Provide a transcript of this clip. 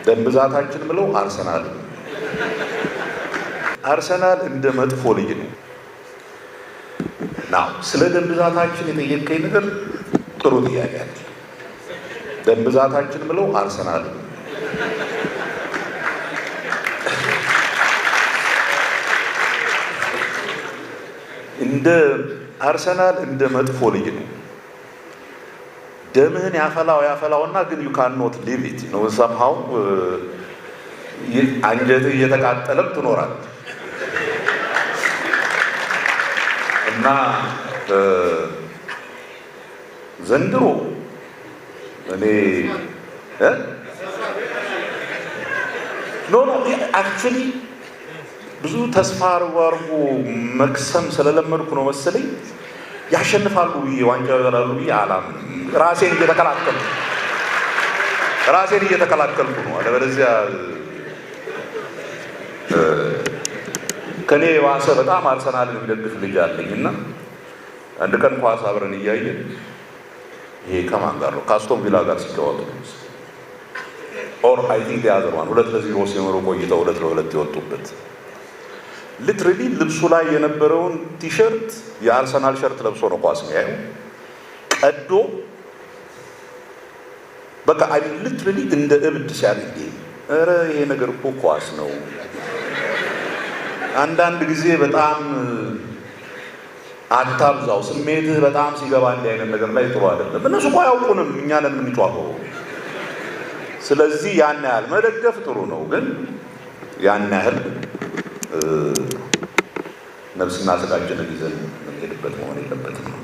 ደም ብዛታችን ብለው አርሰናል እንደ መጥፎ ልጅ ነው። ናው ስለ ደም ብዛታችን የጠየቀኝ ነገር ጥሩ ጥያቄ አለ። ደም ብዛታችን ብለው አርሰናል እንደ አርሰናል እንደ መጥፎ ልጅ ነው። ደምህን ያፈላውና ግን you cannot leave it ነው somehow አንጀትህ እየተቃጠለም ትኖራለህ እና ዘንድሮ እኔ ኖ actually ብዙ ተስፋ አርጎ መክሰም ስለለመድኩ ነው መሰለኝ ያሸንፋሉ ብዬ ዋንጫ ይበላሉ ብዬ አላምንም። ራሴን እየተከላከልኩ ነው። አለበለዚያ ከኔ ዋሰ በጣም አርሰናልን የሚደግፍ ልጅ አለኝና አንድ ቀን ኳስ አብረን እያየን ይሄ ከማን ጋር ነው ከአስቶን ቪላ ጋር ሲጫወቱ ኦር አይ ቲንክ ያዘር ዋን 2-0 ሲመሩ ቆይተው 2-2 የወጡበት ሊትራሊ ልብሱ ላይ የነበረውን ቲሸርት የአርሰናል ሸርት ለብሶ ነው ኳስ የሚያየው ቀዶ በቃ አይ ሊትራሊ እንደ እብድ ሲያደርግ ኧረ ይሄ ነገር እኮ ኳስ ነው። አንዳንድ ጊዜ በጣም አታብዛው፣ ስሜትህ በጣም ሲገባ እንዲህ አይነት ነገር ላይ ጥሩ አይደለም። እነሱ እኮ አያውቁንም፣ እኛ ነን የምንጫወተው። ስለዚህ ያን ያህል መደገፍ ጥሩ ነው፣ ግን ያን ያህል ነፍስና ስጋችንን ይዘን የምንሄድበት መሆን የለበትም ነው።